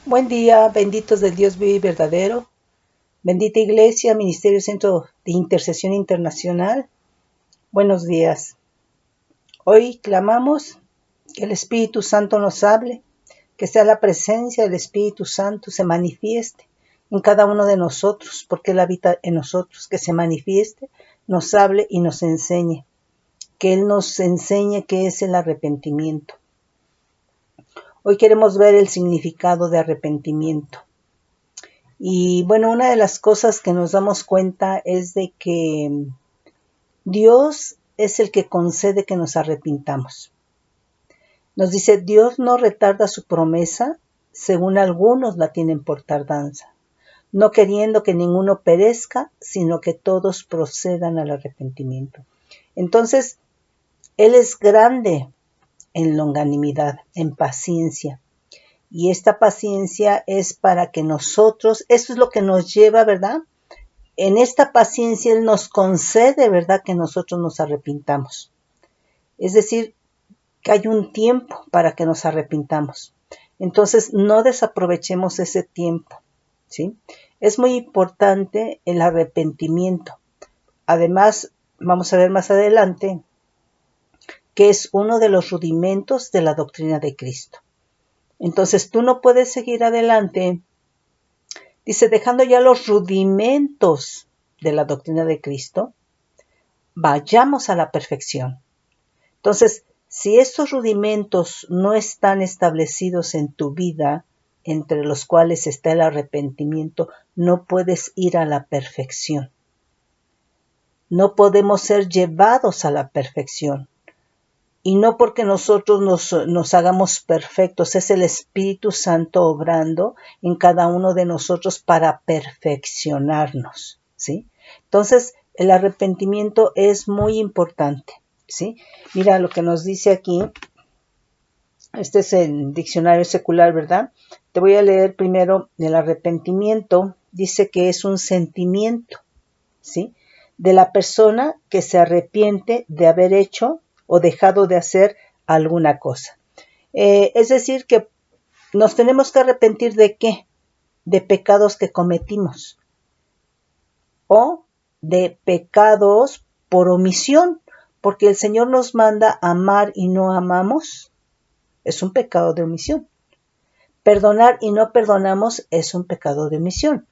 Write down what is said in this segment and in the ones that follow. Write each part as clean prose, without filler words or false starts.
Buen día, benditos del Dios vivo y verdadero. Bendita Iglesia, Ministerio Centro de Intercesión Internacional. Buenos días. Hoy clamamos que el Espíritu Santo nos hable, que sea la presencia del Espíritu Santo se manifieste en cada uno de nosotros, porque Él habita en nosotros, que se manifieste, nos hable y nos enseñe, que Él nos enseñe qué es el arrepentimiento. Hoy queremos ver el significado de arrepentimiento. Y bueno, una de las cosas que nos damos cuenta es de que Dios es el que concede que nos arrepintamos. Nos dice, Dios no retarda su promesa, según algunos la tienen por tardanza, no queriendo que ninguno perezca, sino que todos procedan al arrepentimiento. Entonces, Él es grande en longanimidad, en paciencia. Y esta paciencia es para que nosotros, eso es lo que nos lleva, ¿verdad? En esta paciencia Él nos concede, ¿verdad?, que nosotros nos arrepintamos. Es decir, que hay un tiempo para que nos arrepintamos. Entonces, no desaprovechemos ese tiempo, ¿sí? Es muy importante el arrepentimiento. Además, vamos a ver más adelante que es uno de los rudimentos de la doctrina de Cristo. Entonces, tú no puedes seguir adelante, dice, dejando ya los rudimentos de la doctrina de Cristo, vayamos a la perfección. Entonces, si estos rudimentos no están establecidos en tu vida, entre los cuales está el arrepentimiento, no puedes ir a la perfección. No podemos ser llevados a la perfección. Y no porque nosotros nos hagamos perfectos, es el Espíritu Santo obrando en cada uno de nosotros para perfeccionarnos, ¿sí? Entonces, el arrepentimiento es muy importante, ¿sí? Mira lo que nos dice aquí, este es el diccionario secular, ¿verdad? Te voy a leer primero el arrepentimiento, dice que es un sentimiento, ¿sí?, de la persona que se arrepiente de haber hecho o dejado de hacer alguna cosa. Es decir, que nos tenemos que arrepentir ¿de qué? De pecados que cometimos o de pecados por omisión, porque el Señor nos manda amar y no amamos, es un pecado de omisión. Perdonar y no perdonamos es un pecado de omisión.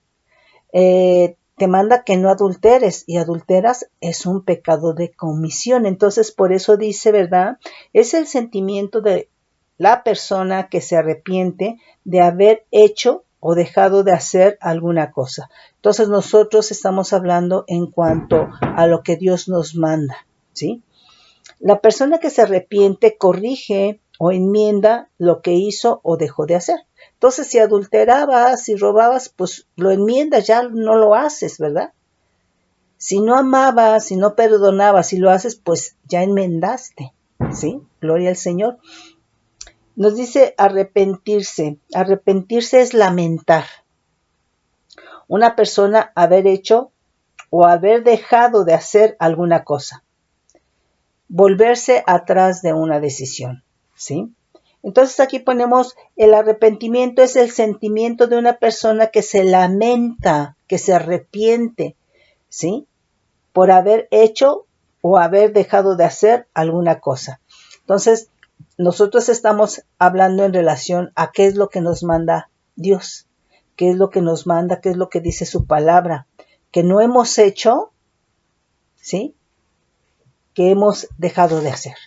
Te manda que no adulteres y adulteras, es un pecado de comisión. Entonces, por eso dice, ¿verdad? Es el sentimiento de la persona que se arrepiente de haber hecho o dejado de hacer alguna cosa. Entonces, nosotros estamos hablando en cuanto a lo que Dios nos manda, ¿sí? La persona que se arrepiente corrige o enmienda lo que hizo o dejó de hacer. Entonces, si adulterabas, si robabas, pues lo enmiendas, ya no lo haces, ¿verdad? Si no amabas, si no perdonabas, si lo haces, pues ya enmendaste, ¿sí? Gloria al Señor. Nos dice arrepentirse. Arrepentirse es lamentar. Una persona haber hecho o haber dejado de hacer alguna cosa. Volverse atrás de una decisión, ¿sí? Entonces aquí ponemos, el arrepentimiento es el sentimiento de una persona que se lamenta, que se arrepiente, ¿sí?, por haber hecho o haber dejado de hacer alguna cosa. Entonces, nosotros estamos hablando en relación a qué es lo que nos manda Dios, qué es lo que nos manda, qué es lo que dice su palabra, que no hemos hecho, ¿sí?, que hemos dejado de hacer,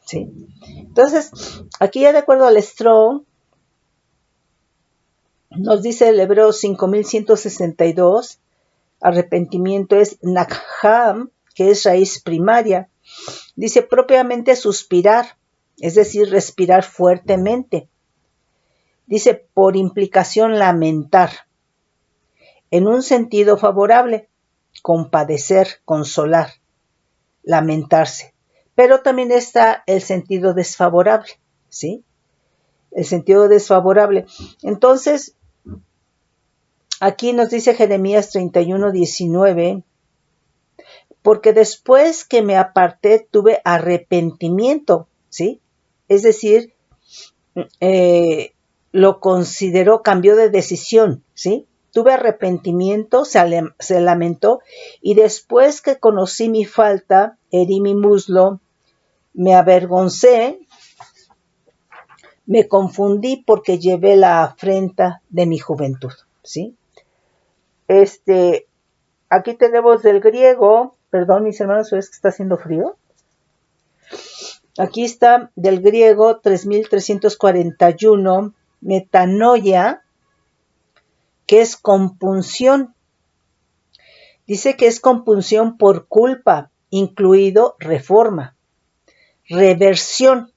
¿sí? Entonces, aquí ya de acuerdo al Strong, nos dice el Hebreo 5162, arrepentimiento es nakham, que es raíz primaria. Dice propiamente suspirar, es decir, respirar fuertemente. Dice por implicación lamentar, en un sentido favorable, compadecer, consolar, lamentarse. Pero también está el sentido desfavorable, ¿sí? El sentido desfavorable. Entonces, aquí nos dice Jeremías 31:19, porque después que me aparté tuve arrepentimiento, ¿sí? Es decir, lo consideró, cambió de decisión, ¿sí? Tuve arrepentimiento, se lamentó, y después que conocí mi falta, herí mi muslo, me avergoncé, me confundí porque llevé la afrenta de mi juventud, ¿sí? Aquí tenemos del griego, perdón mis hermanos, ¿es que está haciendo frío? Aquí está del griego 3341, metanoia, que es compunción. Dice que es compunción por culpa, incluido reforma, reversión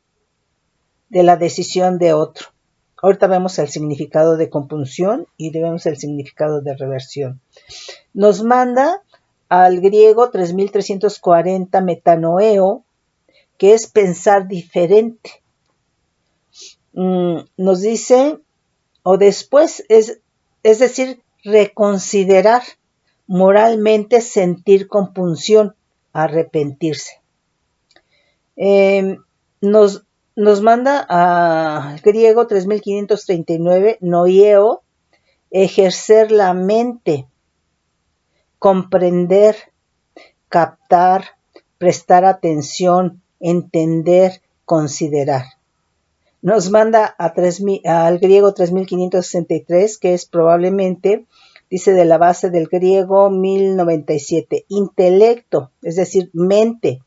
de la decisión de otro. Ahorita vemos el significado de compunción y vemos el significado de reversión. Nos manda al griego 3340 metanoeo, que es pensar diferente. Nos dice, o después, es decir, reconsiderar, moralmente sentir compunción, arrepentirse. Nos manda al griego 3539, noieo, ejercer la mente, comprender, captar, prestar atención, entender, considerar. Nos manda al griego 3563, que es probablemente, dice de la base del griego 1097, intelecto, es decir, mente,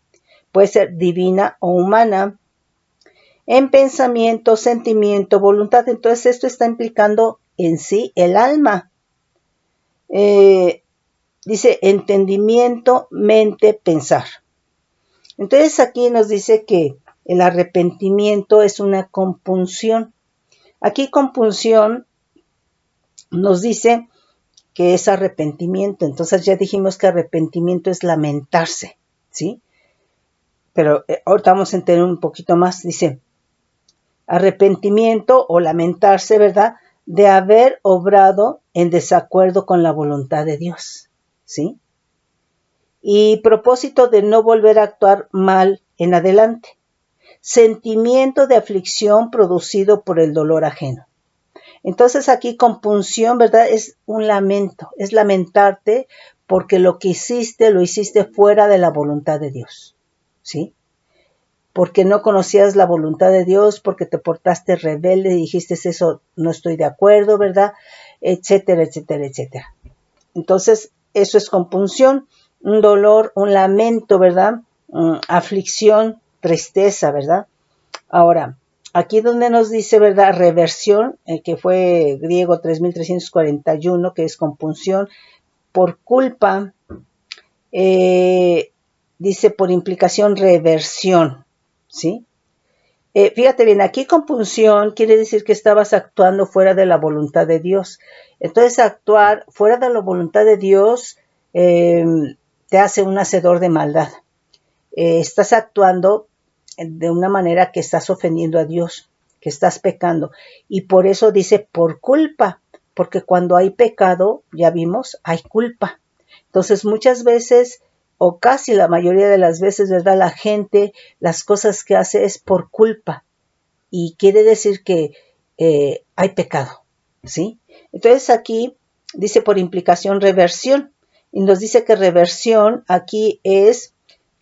puede ser divina o humana, en pensamiento, sentimiento, voluntad. Entonces esto está implicando en sí el alma. Dice entendimiento, mente, pensar. Entonces aquí nos dice que el arrepentimiento es una compunción. Aquí compunción nos dice que es arrepentimiento. Entonces ya dijimos que arrepentimiento es lamentarse, ¿sí? Pero ahorita vamos a entender un poquito más. Dice arrepentimiento o lamentarse, ¿verdad? De haber obrado en desacuerdo con la voluntad de Dios, ¿sí? Y propósito de no volver a actuar mal en adelante. Sentimiento de aflicción producido por el dolor ajeno. Entonces aquí compunción, ¿verdad? Es un lamento, es lamentarte porque lo que hiciste, lo hiciste fuera de la voluntad de Dios, ¿sí? Porque no conocías la voluntad de Dios, porque te portaste rebelde y dijiste eso no estoy de acuerdo, ¿verdad? Etcétera, etcétera, etcétera. Entonces eso es compunción, un dolor, un lamento, ¿verdad? Aflicción, tristeza, ¿verdad? Ahora, aquí donde nos dice, ¿verdad? Reversión, que fue griego 3341, que es compunción, por culpa, dice por implicación reversión, ¿sí? Fíjate bien, aquí compunción quiere decir que estabas actuando fuera de la voluntad de Dios. Entonces actuar fuera de la voluntad de Dios te hace un hacedor de maldad. Estás actuando de una manera que estás ofendiendo a Dios, que estás pecando. Y por eso dice por culpa, porque cuando hay pecado, ya vimos, hay culpa. Entonces muchas veces, o casi la mayoría de las veces, ¿verdad? La gente, las cosas que hace es por culpa. Y quiere decir que hay pecado, ¿sí? Entonces aquí dice por implicación reversión. Y nos dice que reversión aquí es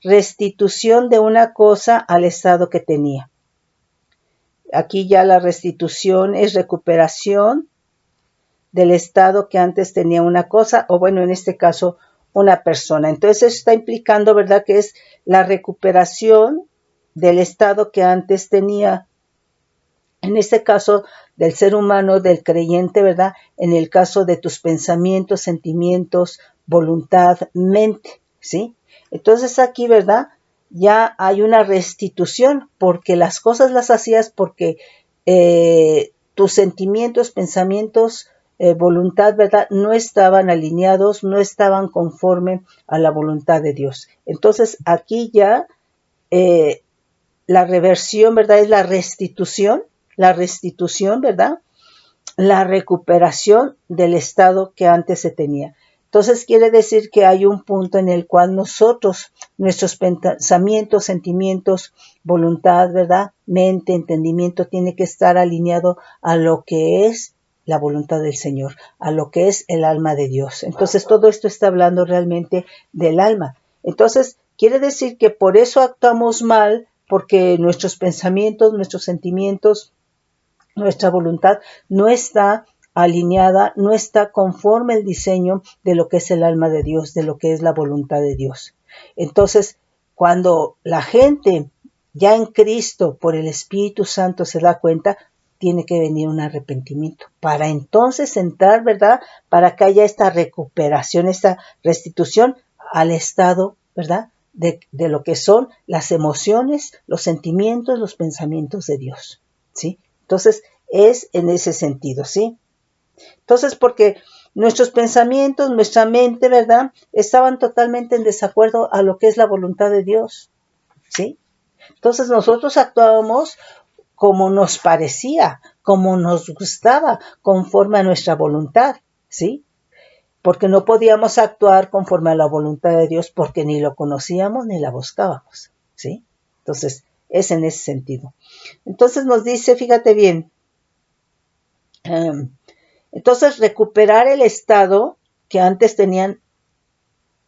restitución de una cosa al estado que tenía. Aquí ya la restitución es recuperación del estado que antes tenía una cosa, o bueno, en este caso, una persona. Entonces eso está implicando, ¿verdad?, que es la recuperación del estado que antes tenía, en este caso, del ser humano, del creyente, ¿verdad?, en el caso de tus pensamientos, sentimientos, voluntad, mente, ¿sí? Entonces aquí, ¿verdad?, ya hay una restitución, porque las cosas las hacías porque tus sentimientos, pensamientos, voluntad, ¿verdad?, no estaban alineados, no estaban conforme a la voluntad de Dios. Entonces aquí ya la reversión, ¿verdad?, es la restitución, ¿verdad?, la recuperación del estado que antes se tenía. Entonces quiere decir que hay un punto en el cual nosotros, nuestros pensamientos, sentimientos, voluntad, ¿verdad? Mente, entendimiento, tiene que estar alineado a lo que es la voluntad del Señor, a lo que es el alma de Dios. Entonces todo esto está hablando realmente del alma. Entonces quiere decir que por eso actuamos mal, porque nuestros pensamientos, nuestros sentimientos, nuestra voluntad no está alineada, no está conforme al diseño de lo que es el alma de Dios, de lo que es la voluntad de Dios. Entonces, cuando la gente ya en Cristo, por el Espíritu Santo, se da cuenta, tiene que venir un arrepentimiento para entonces entrar, ¿verdad? Para que haya esta recuperación, esta restitución al estado, ¿verdad? De lo que son las emociones, los sentimientos, los pensamientos de Dios, ¿sí? Entonces, es en ese sentido, ¿sí? Entonces, porque nuestros pensamientos, nuestra mente, ¿verdad? Estaban totalmente en desacuerdo a lo que es la voluntad de Dios, ¿sí? Entonces, nosotros actuábamos como nos parecía, como nos gustaba, conforme a nuestra voluntad, ¿sí? Porque no podíamos actuar conforme a la voluntad de Dios porque ni lo conocíamos ni la buscábamos, ¿sí? Entonces, es en ese sentido. Entonces nos dice, fíjate bien, entonces recuperar el estado que antes tenían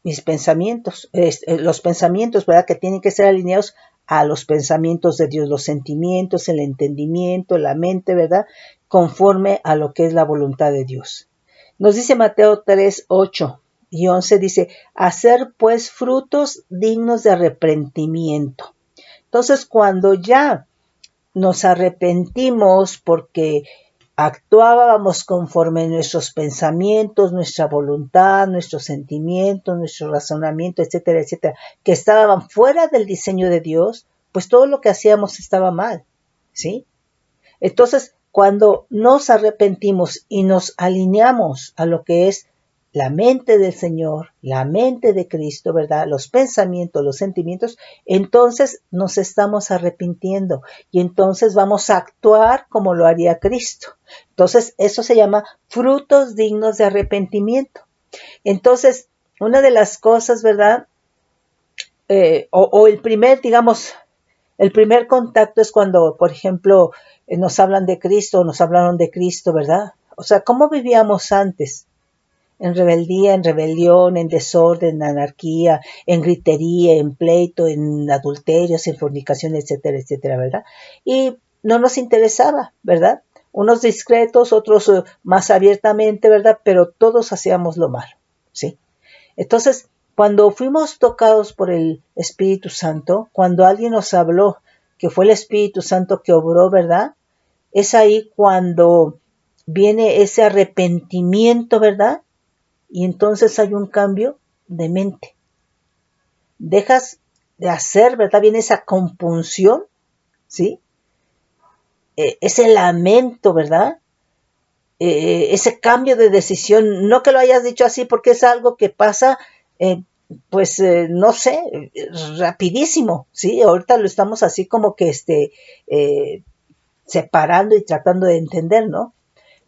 mis pensamientos, los pensamientos, ¿verdad? Que tienen que ser alineados a los pensamientos de Dios, los sentimientos, el entendimiento, la mente, ¿verdad? Conforme a lo que es la voluntad de Dios. Nos dice Mateo 3, 8 y 11, dice, hacer pues frutos dignos de arrepentimiento. Entonces, cuando ya nos arrepentimos porque actuábamos conforme nuestros pensamientos, nuestra voluntad, nuestros sentimientos, nuestro razonamiento, etcétera, etcétera, que estaban fuera del diseño de Dios, pues todo lo que hacíamos estaba mal, ¿sí? Entonces, cuando nos arrepentimos y nos alineamos a lo que es la mente del Señor, la mente de Cristo, ¿verdad? Los pensamientos, los sentimientos, entonces nos estamos arrepintiendo y entonces vamos a actuar como lo haría Cristo. Entonces, eso se llama frutos dignos de arrepentimiento. Entonces, una de las cosas, ¿verdad? O el primer, digamos, el primer contacto es cuando, por ejemplo, nos hablan de Cristo, nos hablaron de Cristo, ¿verdad? O sea, ¿cómo vivíamos antes? En rebeldía, en rebelión, en desorden, en anarquía, en gritería, en pleito, en adulterios, en fornicación, etcétera, etcétera, ¿verdad? Y no nos interesaba, ¿verdad? Unos discretos, otros más abiertamente, ¿verdad? Pero todos hacíamos lo malo, ¿sí? Entonces, cuando fuimos tocados por el Espíritu Santo, cuando alguien nos habló que fue el Espíritu Santo que obró, ¿verdad? Es ahí cuando viene ese arrepentimiento, ¿verdad? Y entonces hay un cambio de mente. Dejas de hacer, ¿verdad? Viene esa compunción, ¿sí? Ese lamento, ¿verdad? Ese cambio de decisión, no que lo hayas dicho así porque es algo que pasa, no sé, rapidísimo, ¿sí? Ahorita lo estamos así como que separando y tratando de entender, ¿no?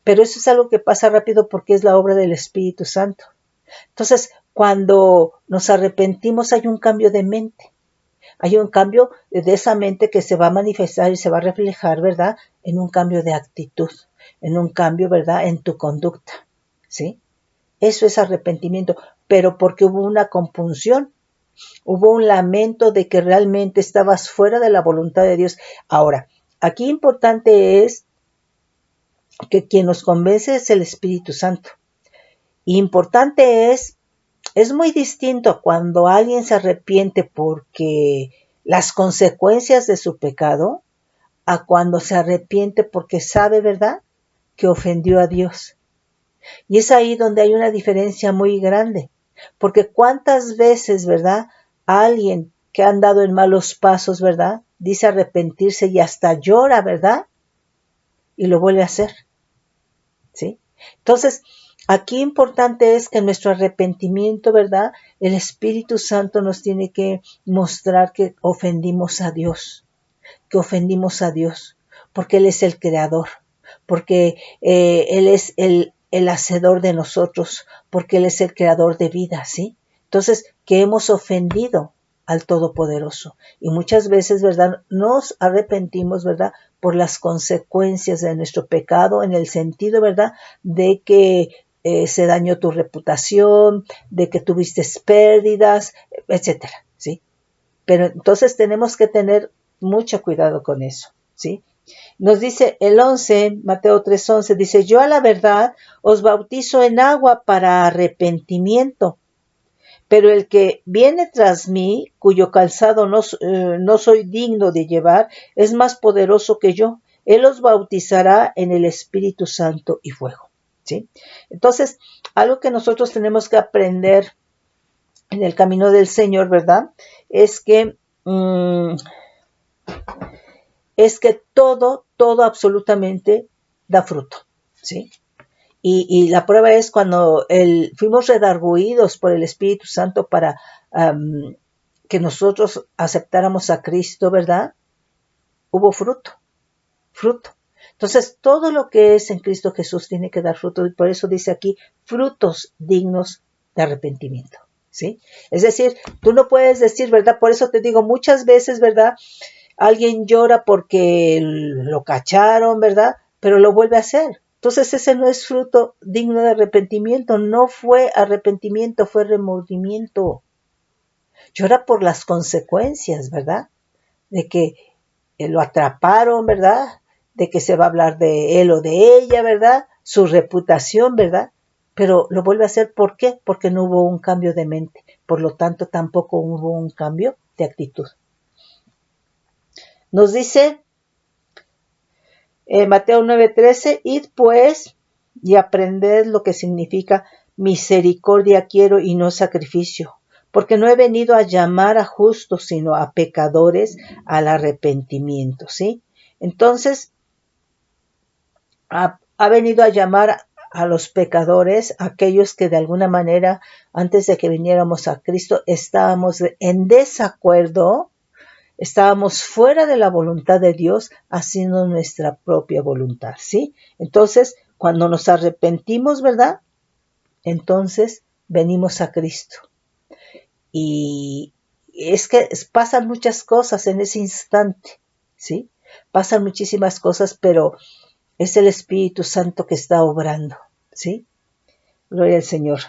Pero eso es algo que pasa rápido porque es la obra del Espíritu Santo. Entonces, cuando nos arrepentimos hay un cambio de mente. Hay un cambio de esa mente que se va a manifestar y se va a reflejar, ¿verdad? En un cambio de actitud, en un cambio, ¿verdad? En tu conducta, ¿sí? Eso es arrepentimiento, pero porque hubo una compunción, hubo un lamento de que realmente estabas fuera de la voluntad de Dios. Ahora, aquí importante es que quien nos convence es el Espíritu Santo. Importante es muy distinto cuando alguien se arrepiente porque las consecuencias de su pecado a cuando se arrepiente porque sabe, ¿verdad?, que ofendió a Dios. Y es ahí donde hay una diferencia muy grande. Porque cuántas veces, ¿verdad?, alguien que ha andado en malos pasos, ¿verdad?, dice arrepentirse y hasta llora, ¿verdad?, y lo vuelve a hacer, ¿sí? Entonces, aquí importante es que nuestro arrepentimiento, ¿verdad?, el Espíritu Santo nos tiene que mostrar que ofendimos a Dios, porque Él es el creador, porque Él es el hacedor de nosotros, porque Él es el creador de vida, ¿sí? Entonces, que hemos ofendido al Todopoderoso. Y muchas veces, ¿verdad? Nos arrepentimos, ¿verdad? Por las consecuencias de nuestro pecado, en el sentido, ¿verdad? De que se dañó tu reputación, de que tuviste pérdidas, etcétera, ¿sí? Pero entonces tenemos que tener mucho cuidado con eso, ¿sí? Nos dice el 11, Mateo 3:11, dice, yo a la verdad os bautizo en agua para arrepentimiento, pero el que viene tras mí, cuyo calzado no soy digno de llevar, es más poderoso que yo. Él os bautizará en el Espíritu Santo y fuego, ¿sí? Entonces, algo que nosotros tenemos que aprender en el camino del Señor, ¿verdad? Es que todo absolutamente da fruto, ¿sí? Y la prueba es cuando fuimos redarguidos por el Espíritu Santo para que nosotros aceptáramos a Cristo, ¿verdad? Hubo fruto. Entonces, todo lo que es en Cristo Jesús tiene que dar fruto, y por eso dice aquí, frutos dignos de arrepentimiento, ¿sí? Es decir, tú no puedes decir, ¿verdad? Por eso te digo, muchas veces, ¿verdad? Alguien llora porque lo cacharon, ¿verdad? Pero lo vuelve a hacer. Entonces ese no es fruto digno de arrepentimiento, no fue arrepentimiento, fue remordimiento. Llora por las consecuencias, ¿verdad? De que lo atraparon, ¿verdad? De que se va a hablar de él o de ella, ¿verdad? Su reputación, ¿verdad? Pero lo vuelve a hacer, ¿por qué? Porque no hubo un cambio de mente. Por lo tanto, tampoco hubo un cambio de actitud. Nos dice Mateo 9:13, id pues y aprended lo que significa misericordia quiero y no sacrificio, porque no he venido a llamar a justos, sino a pecadores al arrepentimiento, ¿sí? Entonces, ha venido a llamar a los pecadores, aquellos que de alguna manera, antes de que viniéramos a Cristo, estábamos en desacuerdo, estábamos fuera de la voluntad de Dios, haciendo nuestra propia voluntad, ¿sí? Entonces, cuando nos arrepentimos, ¿verdad? Entonces, venimos a Cristo. Y es que pasan muchas cosas en ese instante, ¿sí? Pasan muchísimas cosas, pero es el Espíritu Santo que está obrando, ¿sí? Gloria al Señor.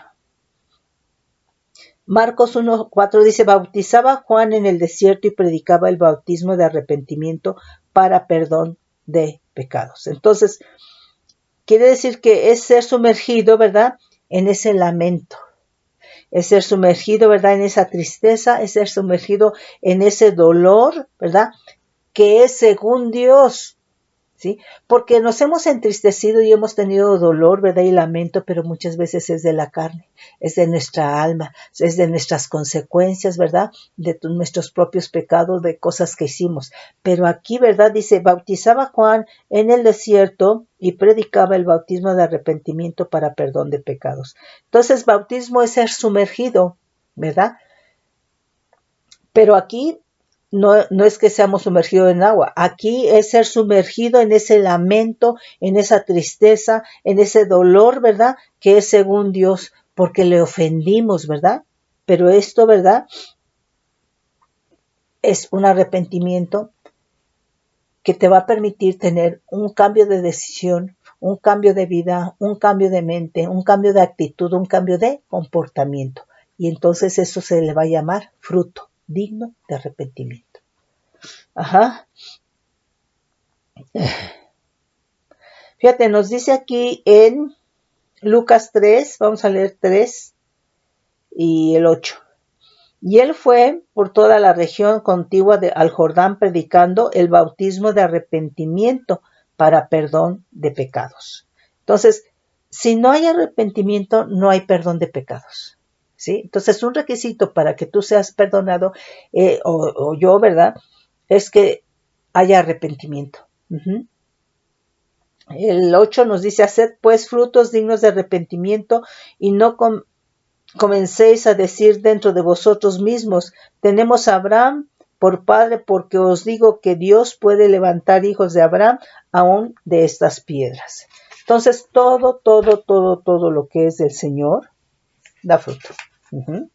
Marcos 1:4 dice, bautizaba Juan en el desierto y predicaba el bautismo de arrepentimiento para perdón de pecados. Entonces, quiere decir que es ser sumergido, ¿verdad? En ese lamento. Es ser sumergido, ¿verdad? En esa tristeza, es ser sumergido en ese dolor, ¿verdad? Que es según Dios, ¿sí? Porque nos hemos entristecido y hemos tenido dolor, ¿verdad? Y lamento, pero muchas veces es de la carne, es de nuestra alma, es de nuestras consecuencias, ¿verdad? De nuestros propios pecados, de cosas que hicimos. Pero aquí, ¿verdad? Dice, bautizaba Juan en el desierto y predicaba el bautismo de arrepentimiento para perdón de pecados. Entonces, bautismo es ser sumergido, ¿verdad? Pero aquí no es que seamos sumergidos en agua, aquí es ser sumergido en ese lamento, en esa tristeza, en ese dolor, ¿verdad? Que es según Dios, porque le ofendimos, ¿verdad? Pero esto, ¿verdad? Es un arrepentimiento que te va a permitir tener un cambio de decisión, un cambio de vida, un cambio de mente, un cambio de actitud, un cambio de comportamiento. Y entonces eso se le va a llamar fruto digno de arrepentimiento. Ajá. Fíjate, nos dice aquí en Lucas 3, vamos a leer 3 y el 8. Y él fue por toda la región contigua al Jordán predicando el bautismo de arrepentimiento para perdón de pecados. Entonces, si no hay arrepentimiento, no hay perdón de pecados, ¿sí? Entonces, un requisito para que tú seas perdonado, o yo, ¿verdad? Es que haya arrepentimiento. Uh-huh. El 8 nos dice, haced pues frutos dignos de arrepentimiento y no comencéis a decir dentro de vosotros mismos, tenemos a Abraham por padre, porque os digo que Dios puede levantar hijos de Abraham aún de estas piedras. Entonces, todo lo que es del Señor da fruto. Uh-huh.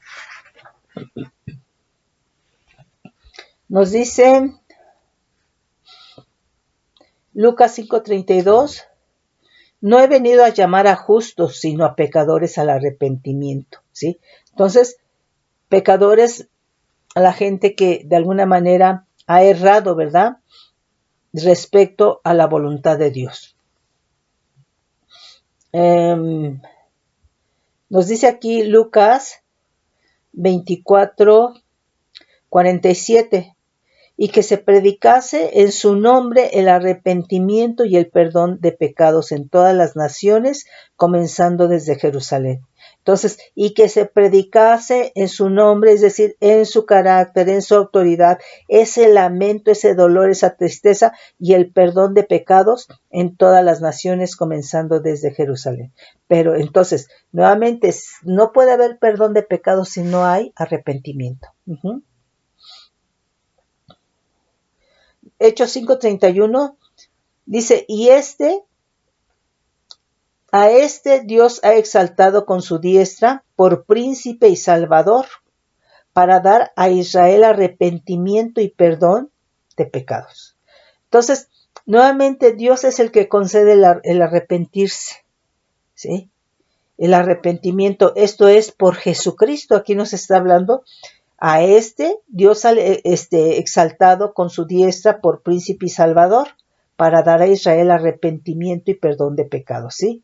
Nos dice Lucas 5:32, no he venido a llamar a justos, sino a pecadores al arrepentimiento, ¿sí? Entonces, pecadores a la gente que de alguna manera ha errado, ¿verdad?, respecto a la voluntad de Dios. Nos dice aquí Lucas 24:47, y que se predicase en su nombre el arrepentimiento y el perdón de pecados en todas las naciones, comenzando desde Jerusalén. Entonces, y que se predicase en su nombre, es decir, en su carácter, en su autoridad, ese lamento, ese dolor, esa tristeza y el perdón de pecados en todas las naciones, comenzando desde Jerusalén. Pero entonces, nuevamente, no puede haber perdón de pecados si no hay arrepentimiento. Uh-huh. Hechos 5:31 dice, y a este Dios ha exaltado con su diestra por príncipe y salvador, para dar a Israel arrepentimiento y perdón de pecados. Entonces, nuevamente Dios es el que concede el arrepentirse, ¿sí? El arrepentimiento, esto es por Jesucristo. Aquí nos está hablando a Dios exaltado con su diestra por príncipe y salvador, para dar a Israel arrepentimiento y perdón de pecados, ¿sí?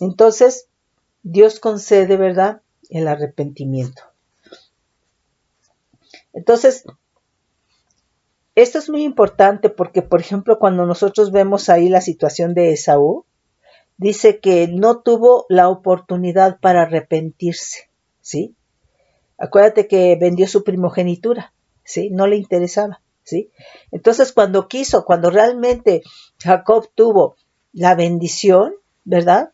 Entonces, Dios concede, ¿verdad?, el arrepentimiento. Entonces, esto es muy importante porque, por ejemplo, cuando nosotros vemos ahí la situación de Esaú, dice que no tuvo la oportunidad para arrepentirse, ¿sí? Acuérdate que vendió su primogenitura, ¿sí? No le interesaba, ¿sí? Entonces, cuando realmente Jacob tuvo la bendición, ¿verdad?,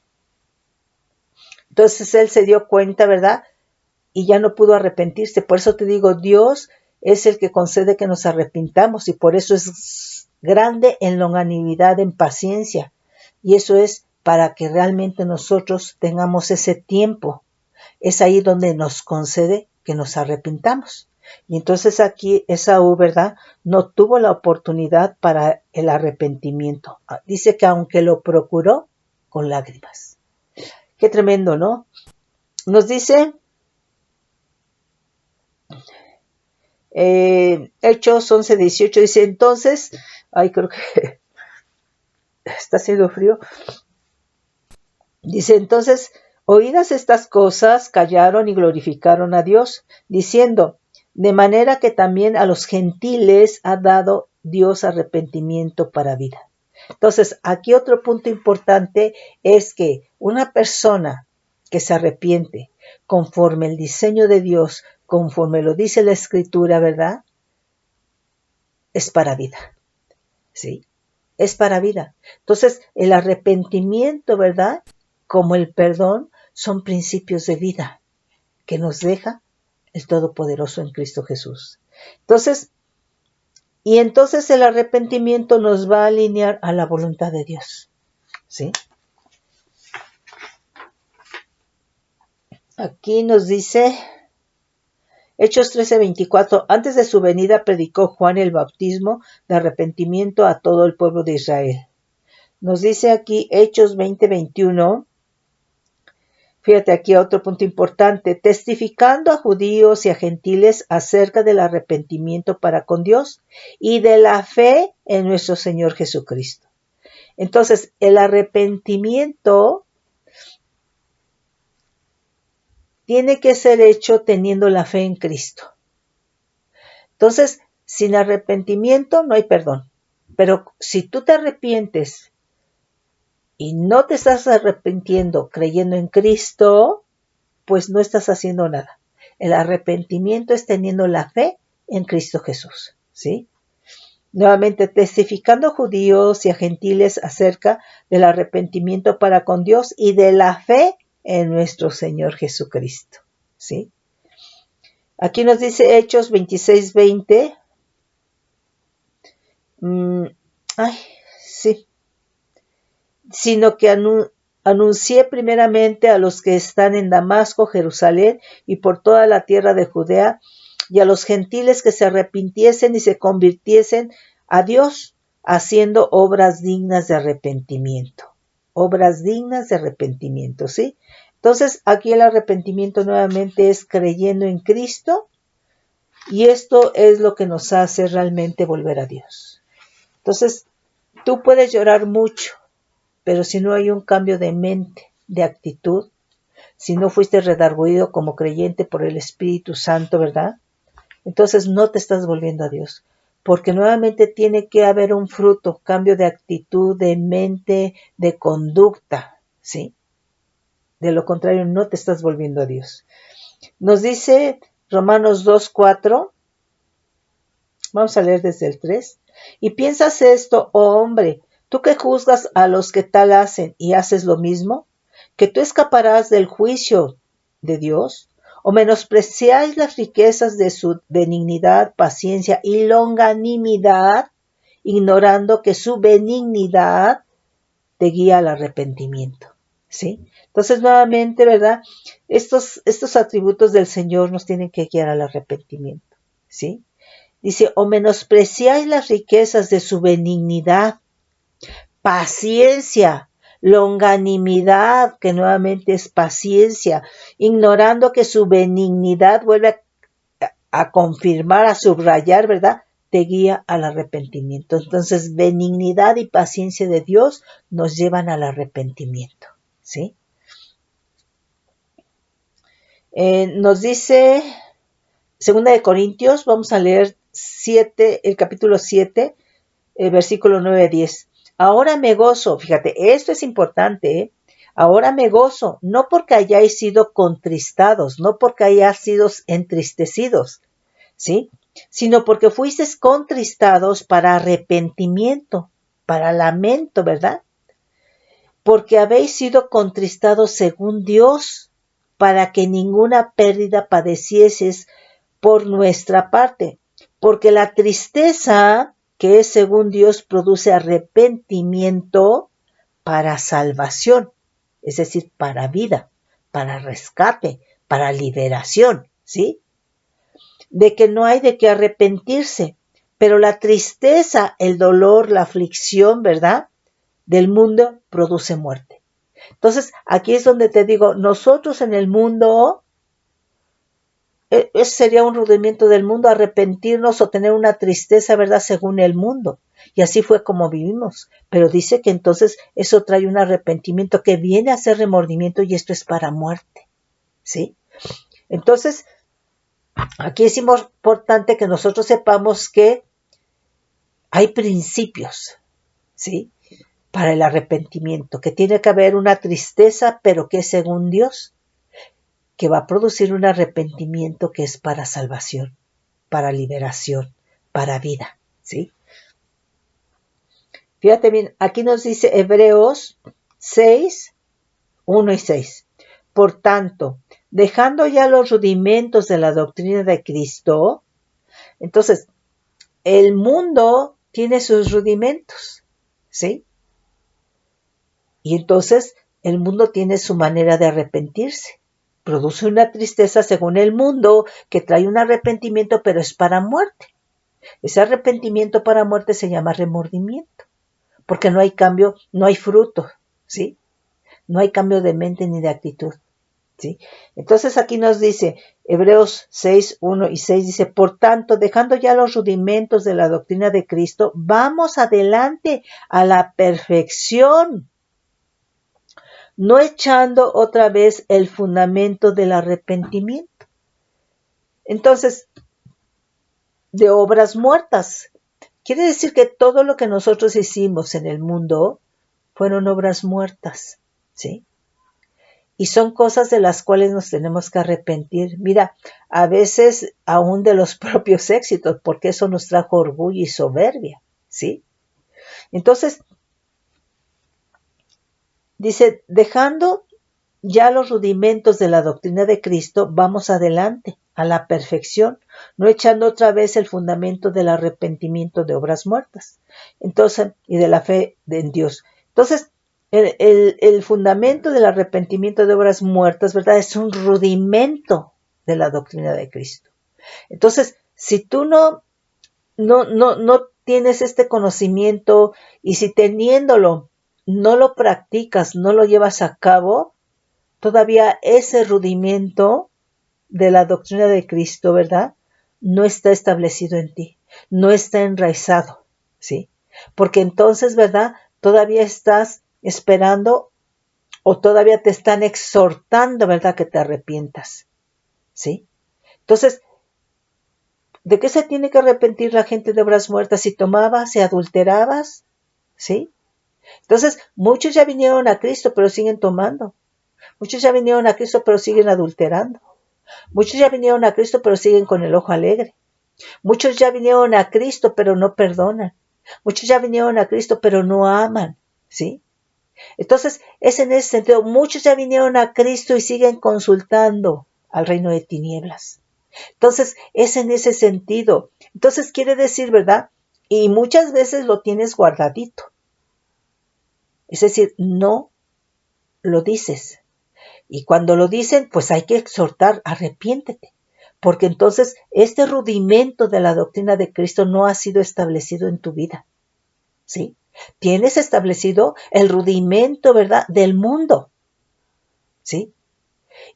entonces él se dio cuenta, ¿verdad?, y ya no pudo arrepentirse. Por eso te digo, Dios es el que concede que nos arrepintamos, y por eso es grande en longanimidad, en paciencia, y eso es para que realmente nosotros tengamos ese tiempo. Es ahí donde nos concede que nos arrepintamos. Y entonces aquí Esaú, ¿verdad?, no tuvo la oportunidad para el arrepentimiento. Dice que aunque lo procuró con lágrimas. Qué tremendo, ¿no? Nos dice Hechos 11:18, dice, entonces, creo que está haciendo frío. Dice, entonces, oídas estas cosas, callaron y glorificaron a Dios, diciendo, de manera que también a los gentiles ha dado Dios arrepentimiento para vida. Entonces, aquí otro punto importante es que una persona que se arrepiente conforme el diseño de Dios, conforme lo dice la Escritura, ¿verdad?, es para vida, ¿sí? Es para vida. Entonces, el arrepentimiento, ¿verdad?, como el perdón, son principios de vida que nos deja el Todopoderoso en Cristo Jesús. Entonces el arrepentimiento nos va a alinear a la voluntad de Dios, ¿sí? Aquí nos dice Hechos 13:24, antes de su venida predicó Juan el bautismo de arrepentimiento a todo el pueblo de Israel. Nos dice aquí Hechos 20:21, fíjate aquí otro punto importante, testificando a judíos y a gentiles acerca del arrepentimiento para con Dios y de la fe en nuestro Señor Jesucristo. Entonces, el arrepentimiento tiene que ser hecho teniendo la fe en Cristo. Entonces, sin arrepentimiento no hay perdón. Pero si tú te arrepientes y no te estás arrepintiendo creyendo en Cristo, pues no estás haciendo nada. El arrepentimiento es teniendo la fe en Cristo Jesús, ¿sí? Nuevamente, testificando a judíos y a gentiles acerca del arrepentimiento para con Dios y de la fe en nuestro Señor Jesucristo, ¿sí? Aquí nos dice Hechos 26:20, mm, ay, sí, sino que anuncié primeramente a los que están en Damasco, Jerusalén y por toda la tierra de Judea, y a los gentiles que se arrepintiesen y se convirtiesen a Dios, haciendo obras dignas de arrepentimiento. Obras dignas de arrepentimiento, ¿sí? Entonces, aquí el arrepentimiento nuevamente es creyendo en Cristo, y esto es lo que nos hace realmente volver a Dios. Entonces, tú puedes llorar mucho, pero si no hay un cambio de mente, de actitud, si no fuiste redarguido como creyente por el Espíritu Santo, ¿verdad? Entonces no te estás volviendo a Dios, porque nuevamente tiene que haber un fruto, cambio de actitud, de mente, de conducta, ¿sí? De lo contrario, no te estás volviendo a Dios. Nos dice Romanos 2:4, vamos a leer desde el 3. Y piensas esto, oh hombre, tú que juzgas a los que tal hacen y haces lo mismo, que tú escaparás del juicio de Dios, o menospreciáis las riquezas de su benignidad, paciencia y longanimidad, ignorando que su benignidad te guía al arrepentimiento. ¿Sí? Entonces, nuevamente, ¿verdad? Estos atributos del Señor nos tienen que guiar al arrepentimiento. ¿Sí? Dice, o menospreciáis las riquezas de su benignidad, paciencia, longanimidad, que nuevamente es paciencia, ignorando que su benignidad vuelve a confirmar, a subrayar, ¿verdad? Te guía al arrepentimiento. Entonces, benignidad y paciencia de Dios nos llevan al arrepentimiento, ¿sí? Nos dice 2 Corintios, vamos a leer el capítulo 7, versículo 9-10. Ahora me gozo, fíjate, esto es importante, ¿eh? Ahora me gozo, no porque hayáis sido contristados, no porque hayáis sido entristecidos, ¿sí? Sino porque fuisteis contristados para arrepentimiento, para lamento, ¿verdad? Porque habéis sido contristados según Dios, para que ninguna pérdida padecieses por nuestra parte, porque la tristeza que es según Dios produce arrepentimiento para salvación, es decir, para vida, para rescate, para liberación, ¿sí? De que no hay de qué arrepentirse, pero la tristeza, el dolor, la aflicción, ¿verdad? Del mundo produce muerte. Entonces, aquí es donde te digo, nosotros en el mundo, ese sería un rudimiento del mundo, arrepentirnos o tener una tristeza, ¿verdad? Según el mundo. Y así fue como vivimos. Pero dice que entonces eso trae un arrepentimiento que viene a ser remordimiento y esto es para muerte. ¿Sí? Entonces, aquí es importante que nosotros sepamos que hay principios, ¿sí? Para el arrepentimiento, que tiene que haber una tristeza, pero que es según Dios, que va a producir un arrepentimiento que es para salvación, para liberación, para vida, ¿sí? Fíjate bien, aquí nos dice Hebreos 6, 1 y 6. Por tanto, dejando ya los rudimentos de la doctrina de Cristo, entonces, el mundo tiene sus rudimentos, ¿sí? Y entonces, el mundo tiene su manera de arrepentirse. Produce una tristeza según el mundo que trae un arrepentimiento, pero es para muerte. Ese arrepentimiento para muerte se llama remordimiento, porque no hay cambio, no hay fruto, ¿sí? No hay cambio de mente ni de actitud, ¿sí? Entonces aquí nos dice, Hebreos 6, 1 y 6 dice, por tanto, dejando ya los rudimentos de la doctrina de Cristo, vamos adelante a la perfección, no echando otra vez el fundamento del arrepentimiento. Entonces, de obras muertas. Quiere decir que todo lo que nosotros hicimos en el mundo fueron obras muertas, ¿sí? Y son cosas de las cuales nos tenemos que arrepentir. Mira, a veces aún de los propios éxitos, porque eso nos trajo orgullo y soberbia, ¿sí? Entonces, dice, dejando ya los rudimentos de la doctrina de Cristo, vamos adelante, a la perfección, no echando otra vez el fundamento del arrepentimiento de obras muertas. Entonces, y de la fe en Dios. Entonces, el fundamento del arrepentimiento de obras muertas, ¿verdad? Es un rudimento de la doctrina de Cristo. Entonces, si tú no tienes este conocimiento y si teniéndolo no lo practicas, no lo llevas a cabo, todavía ese rudimento de la doctrina de Cristo, ¿verdad? No está establecido en ti, no está enraizado, ¿sí? Porque entonces, ¿verdad? Todavía estás esperando o todavía te están exhortando, ¿verdad? Que te arrepientas, ¿sí? Entonces, ¿de qué se tiene que arrepentir la gente de obras muertas? Si tomabas, si adulterabas, ¿sí? Entonces, muchos ya vinieron a Cristo, pero siguen tomando. Muchos ya vinieron a Cristo, pero siguen adulterando. Muchos ya vinieron a Cristo, pero siguen con el ojo alegre. Muchos ya vinieron a Cristo, pero no perdonan. Muchos ya vinieron a Cristo, pero no aman, ¿sí? Entonces, es en ese sentido. Muchos ya vinieron a Cristo y siguen consultando al reino de tinieblas. Entonces, es en ese sentido. Entonces, quiere decir, ¿verdad? Y muchas veces lo tienes guardadito. Es decir, no lo dices. Y cuando lo dicen, pues hay que exhortar, arrepiéntete. Porque entonces este rudimento de la doctrina de Cristo no ha sido establecido en tu vida. ¿Sí? Tienes establecido el rudimento, ¿verdad?, del mundo. ¿Sí?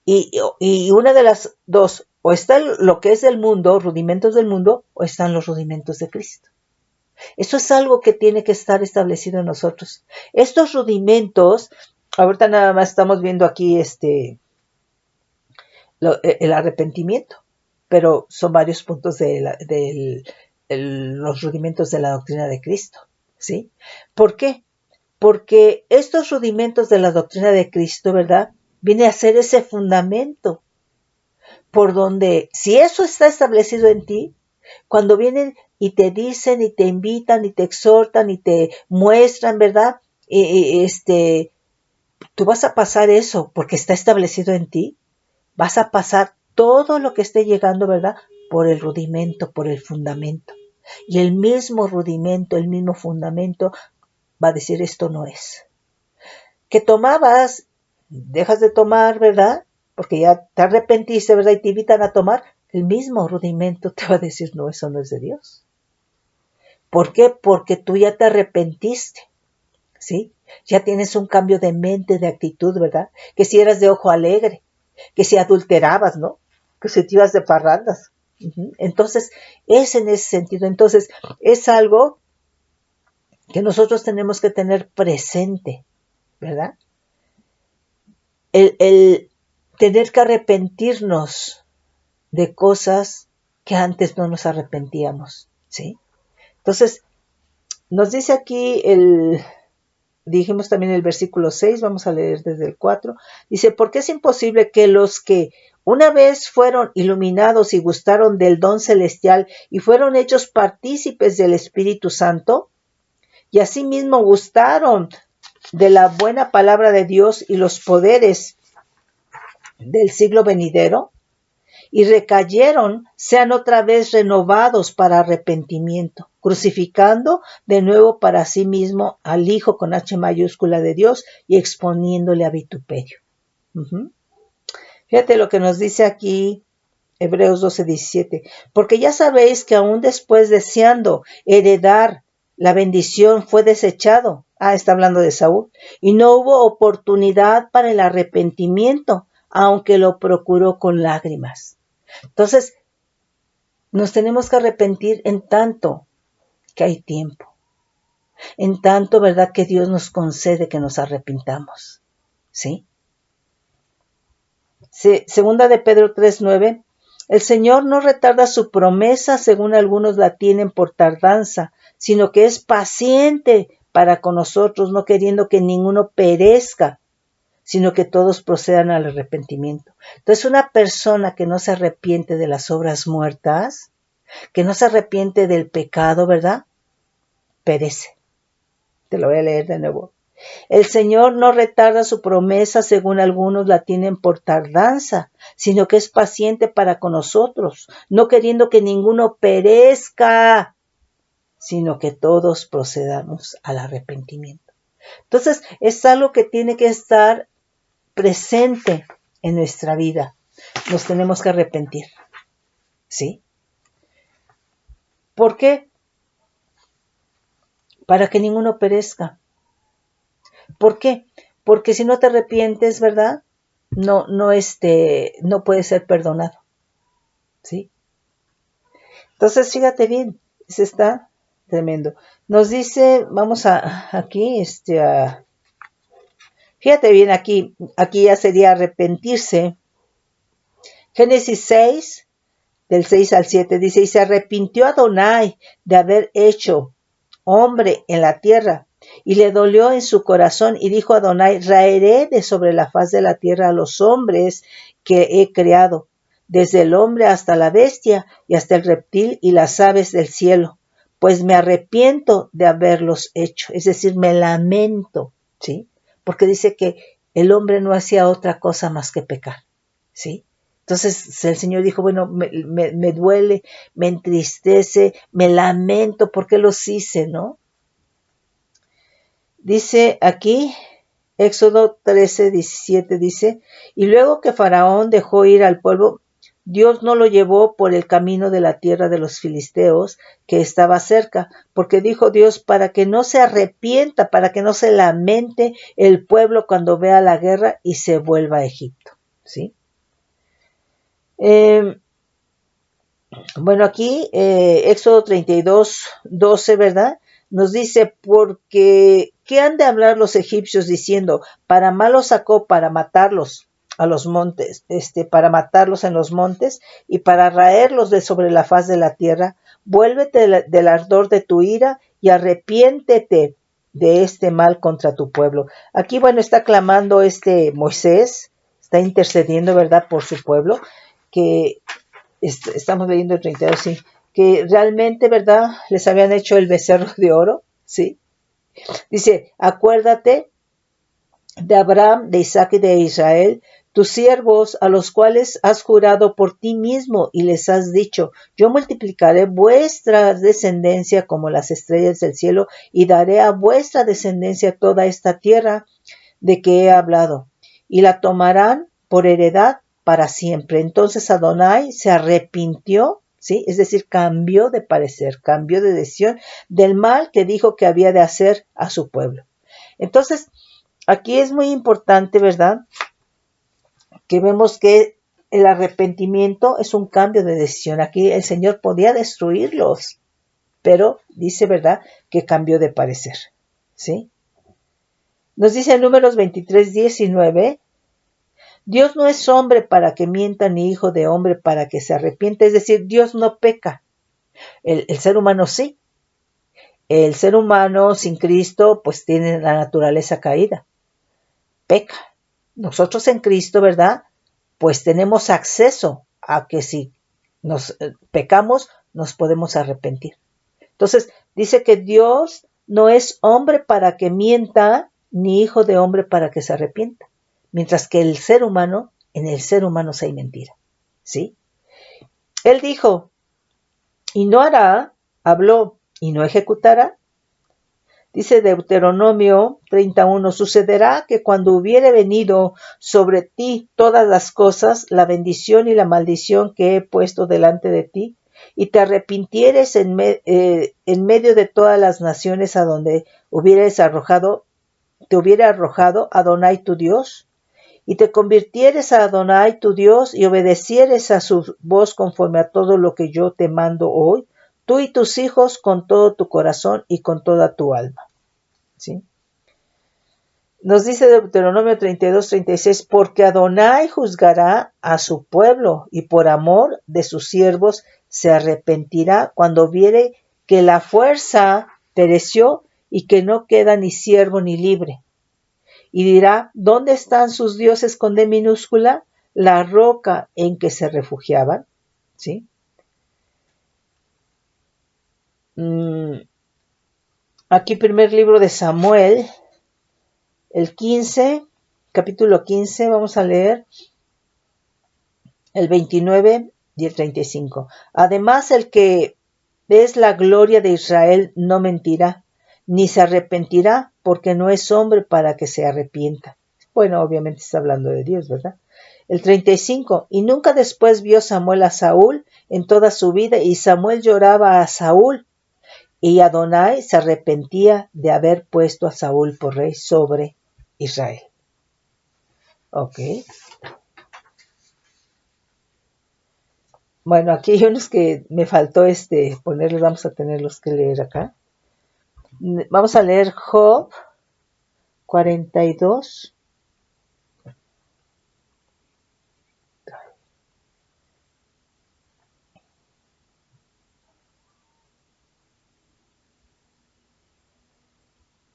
Y una de las dos, o está lo que es del mundo, rudimentos del mundo, o están los rudimentos de Cristo. Eso es algo que tiene que estar establecido en nosotros. Estos rudimentos, ahorita nada más estamos viendo aquí el arrepentimiento, pero son varios puntos de los rudimentos de la doctrina de Cristo, ¿sí? ¿Por qué? Porque estos rudimentos de la doctrina de Cristo, ¿verdad?, viene a ser ese fundamento por donde, si eso está establecido en ti, cuando vienen y te dicen y te invitan y te exhortan y te muestran, ¿verdad?, tú vas a pasar eso porque está establecido en ti. Vas a pasar todo lo que esté llegando, ¿verdad?, por el rudimento, por el fundamento. Y el mismo rudimento, el mismo fundamento va a decir esto no es. Que tomabas, dejas de tomar, ¿verdad?, porque ya te arrepentiste, ¿verdad?, y te invitan a tomar, el mismo rudimento te va a decir no, eso no es de Dios. ¿Por qué? Porque tú ya te arrepentiste, ¿sí? Ya tienes un cambio de mente, de actitud, ¿verdad? Que si eras de ojo alegre, que si adulterabas, ¿no?, que si te ibas de parrandas. Entonces, es en ese sentido. Entonces, es algo que nosotros tenemos que tener presente, ¿verdad? El tener que arrepentirnos de cosas que antes no nos arrepentíamos, ¿sí? Entonces, nos dice aquí dijimos también el versículo 6, vamos a leer desde el 4, dice, porque es imposible que los que una vez fueron iluminados y gustaron del don celestial y fueron hechos partícipes del Espíritu Santo, y asimismo gustaron de la buena palabra de Dios y los poderes del siglo venidero, y recayeron, sean otra vez renovados para arrepentimiento, crucificando de nuevo para sí mismo al Hijo con H mayúscula de Dios y exponiéndole a vituperio. Fíjate lo que nos dice aquí Hebreos 12:17, porque ya sabéis que aún después deseando heredar la bendición fue desechado, está hablando de Saúl, y no hubo oportunidad para el arrepentimiento, aunque lo procuró con lágrimas. Entonces, nos tenemos que arrepentir en tanto que hay tiempo, en tanto, ¿verdad?, que Dios nos concede que nos arrepintamos, ¿sí? Segunda de Pedro 3:9, el Señor no retarda su promesa según algunos la tienen por tardanza, sino que es paciente para con nosotros, no queriendo que ninguno perezca, sino que todos procedan al arrepentimiento. Entonces, una persona que no se arrepiente de las obras muertas, que no se arrepiente del pecado, ¿verdad?, perece. Te lo voy a leer de nuevo. El Señor no retarda su promesa según algunos la tienen por tardanza, sino que es paciente para con nosotros, no queriendo que ninguno perezca, sino que todos procedamos al arrepentimiento. Entonces, es algo que tiene que estar presente en nuestra vida. Nos tenemos que arrepentir, ¿sí? ¿Por qué? Para que ninguno perezca. ¿Por qué? Porque si no te arrepientes, ¿verdad? No puede ser perdonado, ¿sí? Entonces, fíjate bien, se está tremendo. Nos dice, vamos aquí, fíjate bien aquí ya sería arrepentirse. Génesis 6, del 6 al 7, dice, y se arrepintió Adonai de haber hecho hombre en la tierra, y le dolió en su corazón, y dijo Adonai, raeré de sobre la faz de la tierra a los hombres que he creado, desde el hombre hasta la bestia, y hasta el reptil y las aves del cielo, pues me arrepiento de haberlos hecho, es decir, me lamento, ¿sí? Porque dice que el hombre no hacía otra cosa más que pecar, ¿sí? Entonces el Señor dijo, bueno, me duele, me entristece, me lamento, ¿por qué los hice, no? Dice aquí, Éxodo 13:17 dice, y luego que Faraón dejó ir al pueblo, Dios no lo llevó por el camino de la tierra de los filisteos, que estaba cerca, porque dijo Dios, para que no se arrepienta, para que no se lamente el pueblo cuando vea la guerra y se vuelva a Egipto, ¿sí? Bueno, aquí Éxodo 32:12, ¿verdad? Nos dice, porque ¿qué han de hablar los egipcios diciendo? Para mal los sacó, para matarlos a los montes, para matarlos en los montes y para raerlos de sobre la faz de la tierra. Vuélvete del ardor de tu ira y arrepiéntete de este mal contra tu pueblo. Aquí, bueno, está clamando Moisés, está intercediendo, ¿verdad?, por su pueblo, que estamos leyendo el 32, sí, que realmente, ¿verdad?, les habían hecho el becerro de oro, ¿sí? Dice, acuérdate de Abraham, de Isaac y de Israel, tus siervos, a los cuales has jurado por ti mismo y les has dicho, yo multiplicaré vuestra descendencia como las estrellas del cielo y daré a vuestra descendencia toda esta tierra de que he hablado, y la tomarán por heredad para siempre. Entonces Adonai se arrepintió, ¿sí? Es decir, cambió de parecer, cambió de decisión del mal que dijo que había de hacer a su pueblo. Entonces, aquí es muy importante, ¿verdad?, que vemos que el arrepentimiento es un cambio de decisión. Aquí el Señor podía destruirlos, pero dice, ¿verdad?, que cambió de parecer, ¿sí? Nos dice en Números 23:19, Dios no es hombre para que mienta, ni hijo de hombre para que se arrepienta. Es decir, Dios no peca. El ser humano sí. El ser humano sin Cristo pues tiene la naturaleza caída. Peca. Nosotros en Cristo, ¿verdad?, pues tenemos acceso a que si nos pecamos, nos podemos arrepentir. Entonces, dice que Dios no es hombre para que mienta, ni hijo de hombre para que se arrepienta. Mientras que el ser humano, en el ser humano sí hay mentira, ¿sí? Él dijo, y no hará, habló, y no ejecutará. Dice Deuteronomio 31, sucederá que cuando hubiere venido sobre ti todas las cosas, la bendición y la maldición que he puesto delante de ti, y te arrepintieres en medio de todas las naciones a donde te hubiera arrojado Adonai tu Dios, y te convirtieres a Adonai tu Dios y obedecieres a su voz conforme a todo lo que yo te mando hoy, tú y tus hijos con todo tu corazón y con toda tu alma. ¿Sí? Nos dice Deuteronomio 32:36, porque Adonai juzgará a su pueblo y por amor de sus siervos se arrepentirá cuando viere que la fuerza pereció y que no queda ni siervo ni libre. Y dirá, ¿dónde están sus dioses con D minúscula? La roca en que se refugiaban. ¿Sí? Aquí primer libro de Samuel, El 15, capítulo 15, vamos a leer el 29 y el 35. Además, el que es la gloria de Israel no mentirá, ni se arrepentirá, porque no es hombre para que se arrepienta. Bueno, obviamente está hablando de Dios, ¿verdad? El 35. Y nunca después vio Samuel a Saúl en toda su vida, y Samuel lloraba a Saúl, y Adonai se arrepentía de haber puesto a Saúl por rey sobre Israel. Ok. Bueno, aquí hay unos que me faltó ponerlos, vamos a tenerlos que leer acá. Vamos a leer Job 42.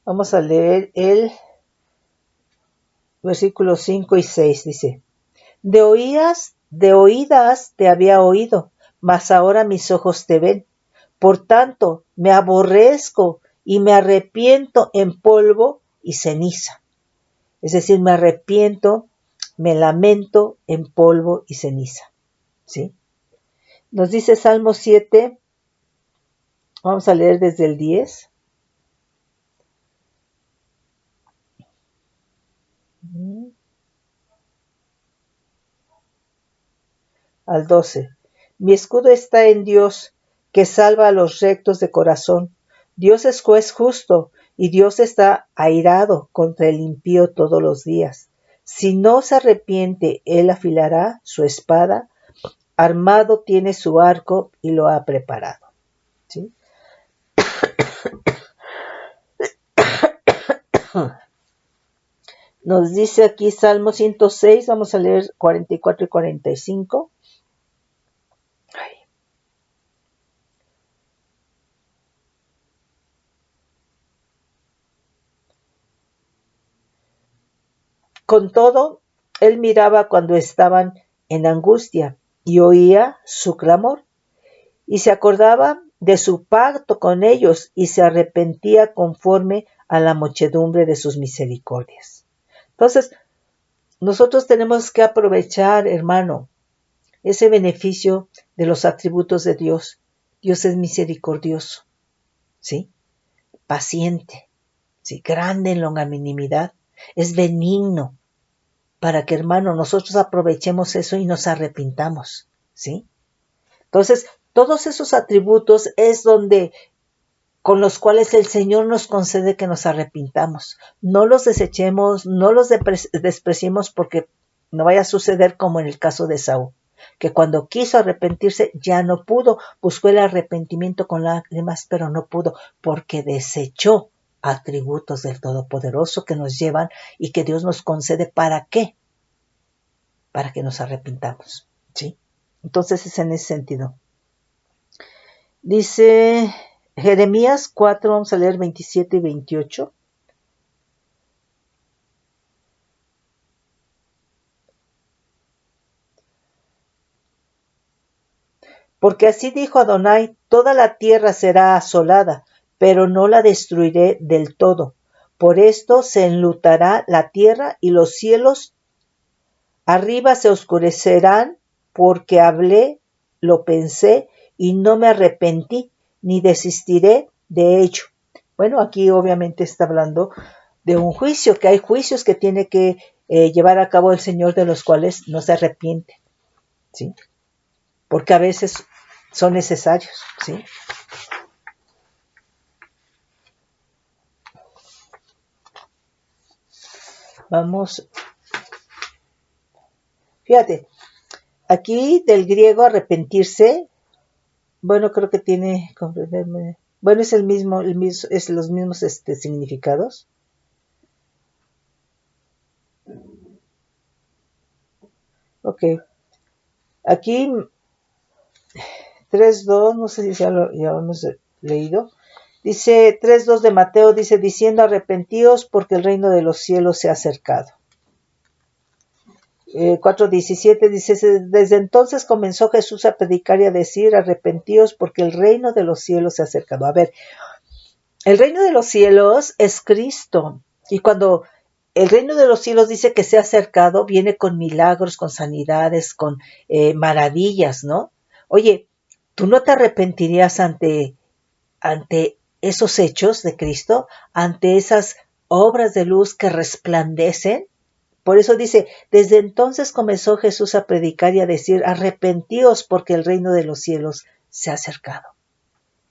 Vamos a leer el versículos 5 y 6. Dice: de oídas te había oído, mas ahora mis ojos te ven. Por tanto, me aborrezco y me arrepiento en polvo y ceniza. Es decir, me arrepiento, me lamento en polvo y ceniza. ¿Sí? Nos dice Salmo 7, vamos a leer desde el 10. Al 12. Mi escudo está en Dios, que salva a los rectos de corazón. Dios es juez justo, y Dios está airado contra el impío todos los días. Si no se arrepiente, él afilará su espada, armado tiene su arco y lo ha preparado. ¿Sí? Nos dice aquí Salmo 106, vamos a leer 44 y 45. Con todo, él miraba cuando estaban en angustia y oía su clamor, y se acordaba de su pacto con ellos y se arrepentía conforme a la muchedumbre de sus misericordias. Entonces, nosotros tenemos que aprovechar, hermano, ese beneficio de los atributos de Dios. Dios es misericordioso, ¿sí? Paciente, ¿sí? Grande en longanimidad, es benigno, para que, hermano, nosotros aprovechemos eso y nos arrepintamos, ¿sí? Entonces, todos esos atributos es donde, con los cuales el Señor nos concede que nos arrepintamos. No los desechemos, no los despreciemos, porque no vaya a suceder como en el caso de Saúl, que cuando quiso arrepentirse ya no pudo, buscó el arrepentimiento con lágrimas, pero no pudo, porque desechó atributos del Todopoderoso que nos llevan y que Dios nos concede. ¿Para qué? Para que nos arrepintamos, ¿sí? Entonces es en ese sentido. Dice Jeremías 4, vamos a leer 27 y 28. Porque así dijo Adonai: toda la tierra será asolada, pero no la destruiré del todo. Por esto se enlutará la tierra y los cielos arriba se oscurecerán, porque hablé, lo pensé y no me arrepentí, ni desistiré de ello. Bueno, aquí obviamente está hablando de un juicio, que hay juicios que tiene que llevar a cabo el Señor, de los cuales no se arrepiente, ¿sí? Porque a veces son necesarios, ¿sí? Vamos, fíjate, aquí del griego arrepentirse, bueno, creo que tiene, comprenderme, bueno, es el mismo, es los mismos significados. Ok, aquí 3.2, no sé si ya lo hemos leído. Dice 3.2 de Mateo, dice: diciendo, arrepentíos porque el reino de los cielos se ha acercado. 4.17 dice: desde entonces comenzó Jesús a predicar y a decir, arrepentíos porque el reino de los cielos se ha acercado. A ver, el reino de los cielos es Cristo. Y cuando el reino de los cielos dice que se ha acercado, viene con milagros, con sanidades, con maravillas, ¿no? Oye, ¿tú no te arrepentirías ante esos hechos de Cristo, ante esas obras de luz que resplandecen? Por eso dice, desde entonces comenzó Jesús a predicar y a decir, arrepentíos porque el reino de los cielos se ha acercado.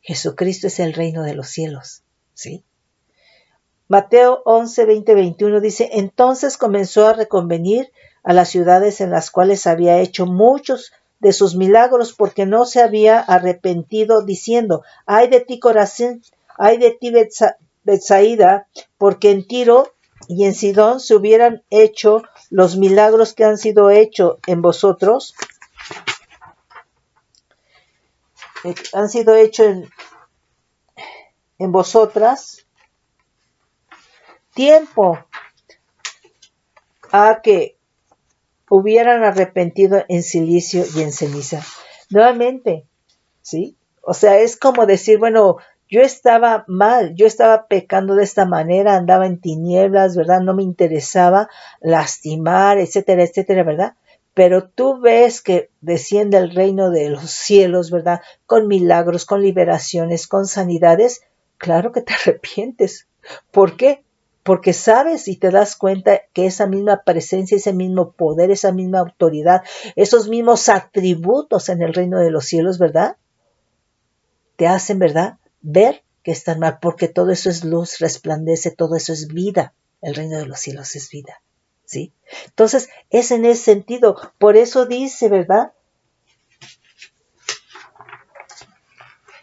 Jesucristo es el reino de los cielos, ¿sí? Mateo 11, 20, 21 dice, entonces comenzó a reconvenir a las ciudades en las cuales había hecho muchos de sus milagros porque no se había arrepentido, diciendo, ay de ti Corazín, ay de ti Betsaida, porque en Tiro y en Sidón se hubieran hecho los milagros que han sido hechos en vosotros, han sido hechos en vosotras, tiempo a que hubieran arrepentido en silicio y en ceniza. Nuevamente, ¿sí? O sea, es como decir, bueno, yo estaba mal, yo estaba pecando de esta manera, andaba en tinieblas, ¿verdad? No me interesaba lastimar, etcétera, etcétera, ¿verdad? Pero tú ves que desciende el reino de los cielos, ¿verdad? Con milagros, con liberaciones, con sanidades. Claro que te arrepientes. ¿Por qué? Porque sabes y te das cuenta que esa misma presencia, ese mismo poder, esa misma autoridad, esos mismos atributos en el reino de los cielos, ¿verdad? Te hacen, ¿verdad? Ver que están mal, porque todo eso es luz, resplandece, todo eso es vida. El reino de los cielos es vida, ¿sí? Entonces, es en ese sentido. Por eso dice, ¿verdad?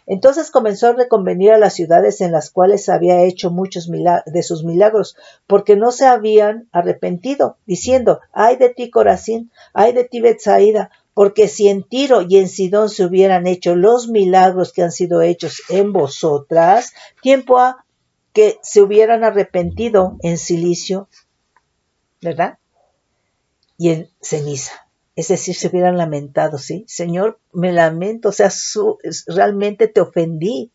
Entonces comenzó a reconvenir a las ciudades en las cuales había hecho muchos de sus milagros, porque no se habían arrepentido, diciendo, ay de ti Corazín, ay de ti Betsaida, porque si en Tiro y en Sidón se hubieran hecho los milagros que han sido hechos en vosotras, tiempo a que se hubieran arrepentido en silicio, ¿verdad? Y en ceniza. Es decir, se hubieran lamentado, ¿sí? Señor, me lamento, o sea, realmente te ofendí,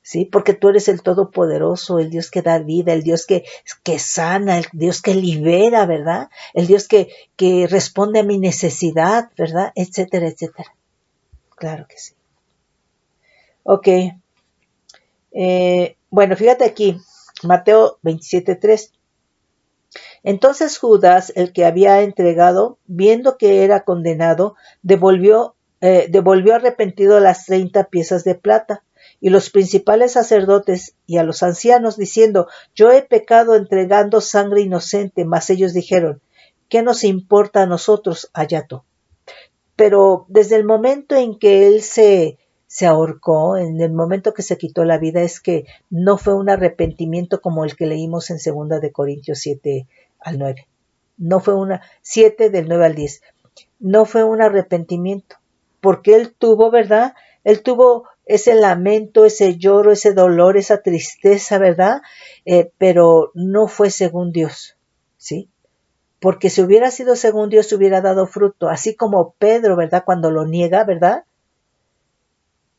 ¿sí? Porque tú eres el Todopoderoso, el Dios que da vida, el Dios que sana, el Dios que libera, ¿verdad? El Dios que responde a mi necesidad, ¿verdad? Etcétera, etcétera. Claro que sí. Ok. Bueno, fíjate aquí, Mateo 27:3. Entonces Judas, el que había entregado, viendo que era condenado, devolvió arrepentido las 30 piezas de plata, y los principales sacerdotes y a los ancianos, diciendo, yo he pecado entregando sangre inocente, mas ellos dijeron, ¿qué nos importa a nosotros, Ayato? Pero desde el momento en que él se ahorcó, en el momento que se quitó la vida, es que no fue un arrepentimiento como el que leímos en 2 de Corintios 7 al 9. No fue 7 del 9 al 10. No fue un arrepentimiento, porque él tuvo, ¿verdad? Él tuvo ese lamento, ese lloro, ese dolor, esa tristeza, ¿verdad? Pero no fue según Dios, ¿sí? Porque si hubiera sido según Dios, hubiera dado fruto. Así como Pedro, ¿verdad? Cuando lo niega, ¿verdad?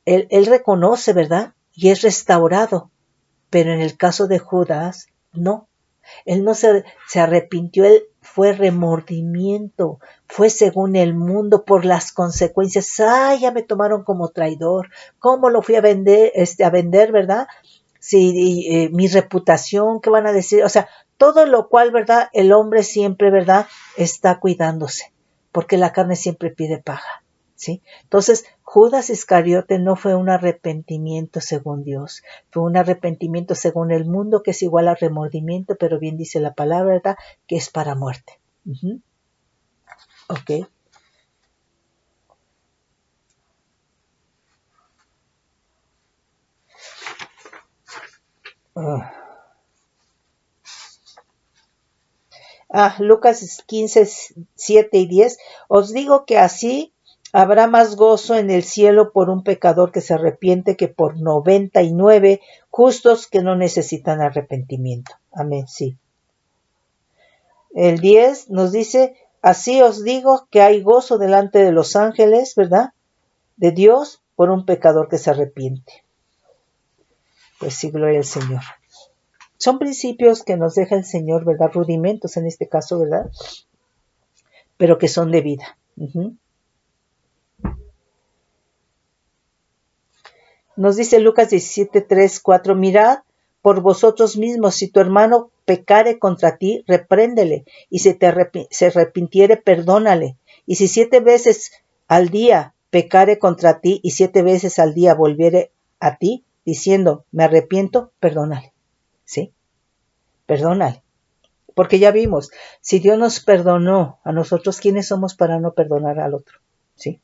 Él reconoce, ¿verdad? Y es restaurado. Pero en el caso de Judas, no. Él no se arrepintió, él fue remordimiento, fue según el mundo por las consecuencias. ¡Ay, ya me tomaron como traidor! ¿Cómo lo fui a vender, ¿verdad? Si mi reputación, ¿qué van a decir? O sea, todo lo cual, ¿verdad? El hombre siempre, ¿verdad? Está cuidándose, porque la carne siempre pide paga, ¿sí? Entonces, Judas Iscariote no fue un arrepentimiento según Dios, fue un arrepentimiento según el mundo, que es igual a remordimiento, pero bien dice la palabra, ¿verdad? Que es para muerte. Uh-huh. Ok. Lucas 15, 7 y 10. Os digo que así habrá más gozo en el cielo por un pecador que se arrepiente que por 99 justos que no necesitan arrepentimiento. Amén, sí. El 10 nos dice, así os digo que hay gozo delante de los ángeles, ¿verdad? De Dios por un pecador que se arrepiente. Pues sí, gloria al Señor. Son principios que nos deja el Señor, ¿verdad? Rudimentos en este caso, ¿verdad? Pero que son de vida. Nos dice Lucas 17, 3, 4, mirad por vosotros mismos, si tu hermano pecare contra ti, repréndele, y si se arrepintiere, perdónale. Y si 7 veces al día pecare contra ti, y 7 veces al día volviere a ti, diciendo, me arrepiento, perdónale. ¿Sí? Perdónale. Porque ya vimos, si Dios nos perdonó a nosotros, ¿quiénes somos para no perdonar al otro? ¿Sí?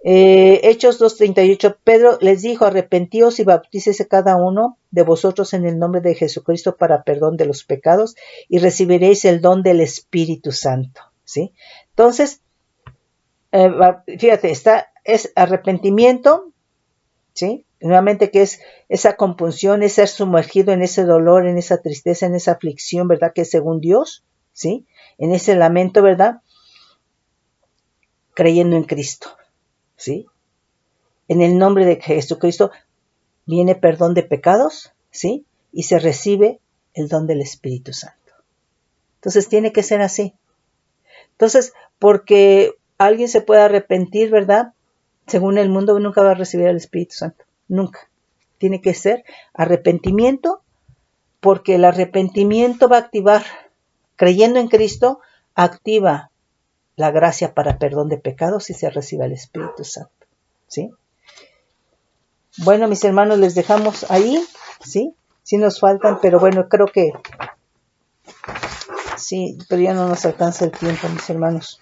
Hechos 2:38, Pedro les dijo, arrepentíos y bautícese cada uno de vosotros en el nombre de Jesucristo para perdón de los pecados y recibiréis el don del Espíritu Santo. ¿Sí? Entonces, fíjate, es arrepentimiento, ¿sí? Nuevamente que es esa compunción, es ser sumergido en ese dolor, en esa tristeza, en esa aflicción, ¿verdad? Que es según Dios, ¿sí? En ese lamento, ¿verdad? Creyendo en Cristo, ¿sí? En el nombre de Jesucristo viene perdón de pecados, ¿sí? Y se recibe el don del Espíritu Santo. Entonces tiene que ser así. Entonces, porque alguien se puede arrepentir, ¿verdad? Según el mundo nunca va a recibir el Espíritu Santo. Nunca. Tiene que ser arrepentimiento, porque el arrepentimiento va a activar, creyendo en Cristo, activa la gracia para perdón de pecados y se recibe el Espíritu Santo. ¿Sí? Bueno, mis hermanos, les dejamos ahí, ¿sí? Sí nos faltan, pero bueno, creo que sí, pero ya no nos alcanza el tiempo, mis hermanos.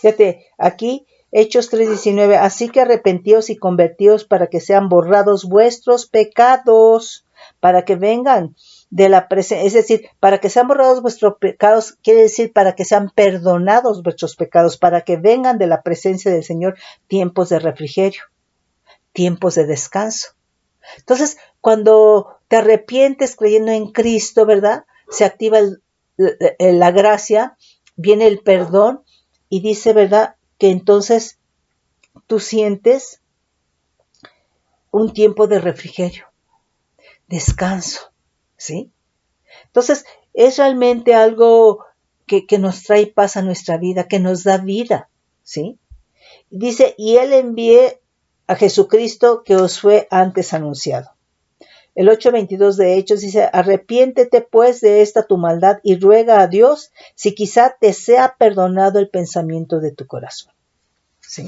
Fíjate, aquí, Hechos 3:19, así que arrepentíos y convertíos para que sean borrados vuestros pecados, para que vengan de la presencia, es decir, para que sean borrados vuestros pecados, quiere decir para que sean perdonados vuestros pecados, para que vengan de la presencia del Señor tiempos de refrigerio, tiempos de descanso. Entonces, cuando te arrepientes creyendo en Cristo, ¿verdad? Se activa la gracia, viene el perdón y dice, ¿verdad? Que entonces tú sientes un tiempo de refrigerio, descanso, ¿sí? Entonces, es realmente algo que nos trae paz a nuestra vida, que nos da vida, ¿sí? Dice, y Él envié a Jesucristo que os fue antes anunciado. El 8:22 de Hechos dice, arrepiéntete pues de esta tu maldad y ruega a Dios si quizá te sea perdonado el pensamiento de tu corazón. ¿Sí?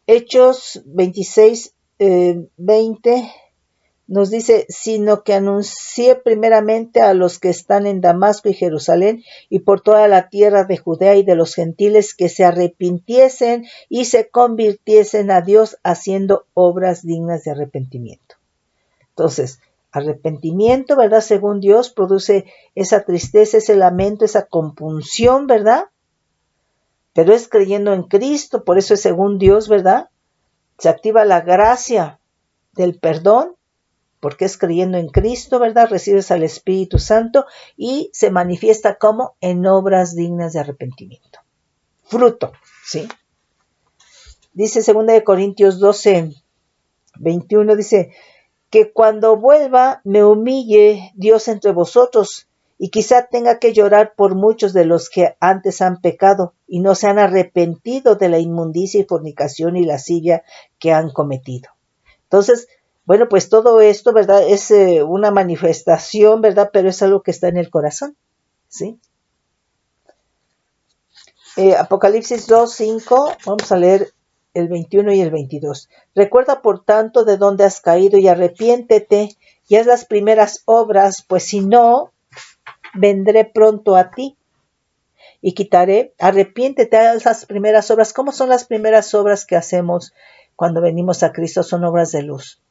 Hechos 26:20 nos dice, sino que anuncié primeramente a los que están en Damasco y Jerusalén y por toda la tierra de Judea y de los gentiles que se arrepintiesen y se convirtiesen a Dios haciendo obras dignas de arrepentimiento. Entonces, arrepentimiento, ¿verdad? Según Dios, produce esa tristeza, ese lamento, esa compunción, ¿verdad? Pero es creyendo en Cristo, por eso es según Dios, ¿verdad? Se activa la gracia del perdón, porque es creyendo en Cristo, ¿verdad? Recibes al Espíritu Santo y se manifiesta como en obras dignas de arrepentimiento. Fruto, ¿sí? Dice 2 Corintios 12:21, dice, que cuando vuelva me humille Dios entre vosotros y quizá tenga que llorar por muchos de los que antes han pecado y no se han arrepentido de la inmundicia y fornicación y lascivia que han cometido. Entonces, bueno, pues todo esto, ¿verdad? Es una manifestación, ¿verdad? Pero es algo que está en el corazón, ¿sí? Apocalipsis 2:5, vamos a leer el 21 y el 22. Recuerda, por tanto, de dónde has caído y arrepiéntete y haz las primeras obras, pues si no, vendré pronto a ti y quitaré, arrepiéntete, haz las primeras obras. ¿Cómo son las primeras obras que hacemos cuando venimos a Cristo? Son obras de luz,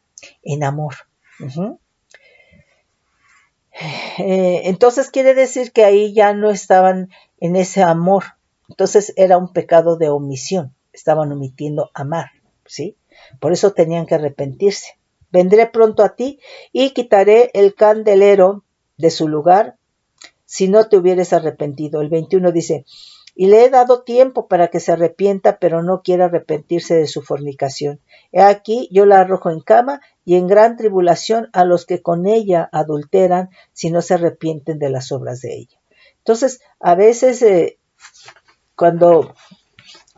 en amor. Entonces quiere decir que ahí ya no estaban en ese amor. Entonces era un pecado de omisión. Estaban omitiendo amar, ¿sí? Por eso tenían que arrepentirse. Vendré pronto a ti y quitaré el candelero de su lugar si no te hubieres arrepentido. El 21 dice, y le he dado tiempo para que se arrepienta, pero no quiere arrepentirse de su fornicación. He aquí, yo la arrojo en cama y en gran tribulación a los que con ella adulteran, si no se arrepienten de las obras de ella. Entonces, a veces cuando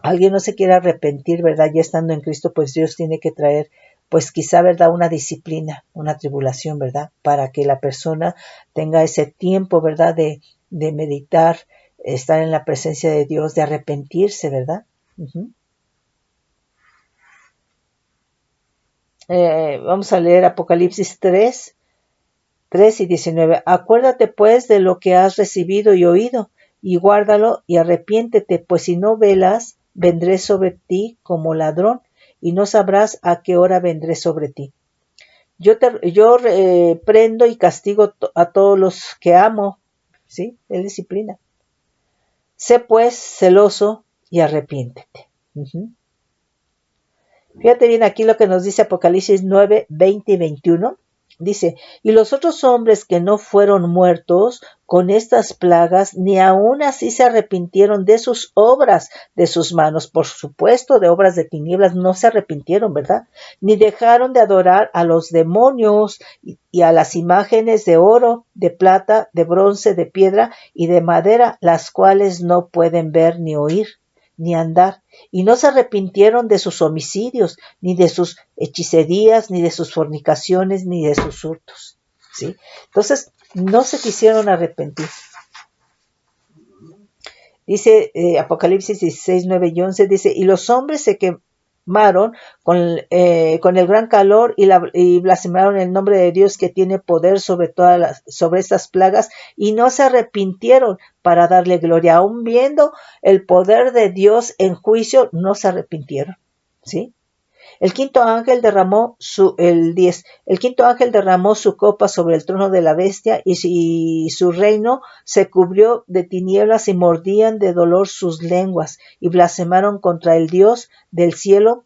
alguien no se quiere arrepentir, ¿verdad? Ya estando en Cristo, pues Dios tiene que traer, pues quizá, ¿verdad? Una disciplina, una tribulación, ¿verdad? Para que la persona tenga ese tiempo, ¿verdad? De meditar, estar en la presencia de Dios, de arrepentirse, ¿verdad? Vamos a leer Apocalipsis 3 y 19. Acuérdate pues de lo que has recibido y oído, y guárdalo y arrepiéntete, pues si no velas, vendré sobre ti como ladrón, y no sabrás a qué hora vendré sobre ti. Yo prendo y castigo a todos los que amo, ¿sí? Es disciplina. Sé pues celoso y arrepiéntete. Fíjate bien aquí lo que nos dice Apocalipsis 9, 20 y 21. Dice, y los otros hombres que no fueron muertos con estas plagas, ni aun así se arrepintieron de sus obras, de sus manos. Por supuesto, de obras de tinieblas no se arrepintieron, ¿verdad? Ni dejaron de adorar a los demonios y a las imágenes de oro, de plata, de bronce, de piedra y de madera, las cuales no pueden ver ni oír ni andar, y no se arrepintieron de sus homicidios, ni de sus hechicerías, ni de sus fornicaciones, ni de sus hurtos. ¿Sí? Entonces, no se quisieron arrepentir. Dice Apocalipsis 16, 9 y 11, dice, y los hombres se quemaron con el gran calor y blasfemaron el nombre de Dios que tiene poder sobre sobre estas plagas, y no se arrepintieron para darle gloria. Aún viendo el poder de Dios en juicio, no se arrepintieron. ¿Sí? El quinto ángel derramó su copa sobre el trono de la bestia y su reino se cubrió de tinieblas y mordían de dolor sus lenguas y blasfemaron contra el Dios del cielo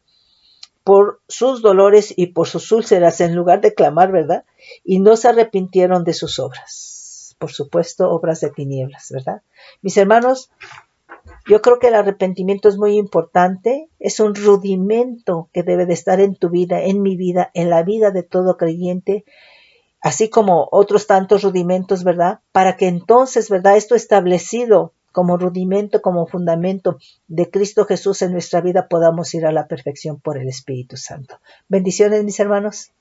por sus dolores y por sus úlceras en lugar de clamar, ¿verdad? Y no se arrepintieron de sus obras. Por supuesto, obras de tinieblas, ¿verdad? Mis hermanos, yo creo que el arrepentimiento es muy importante, es un rudimento que debe de estar en tu vida, en mi vida, en la vida de todo creyente, así como otros tantos rudimentos, ¿verdad? Para que entonces, ¿verdad? Esto establecido como rudimento, como fundamento de Cristo Jesús en nuestra vida, podamos ir a la perfección por el Espíritu Santo. Bendiciones, mis hermanos.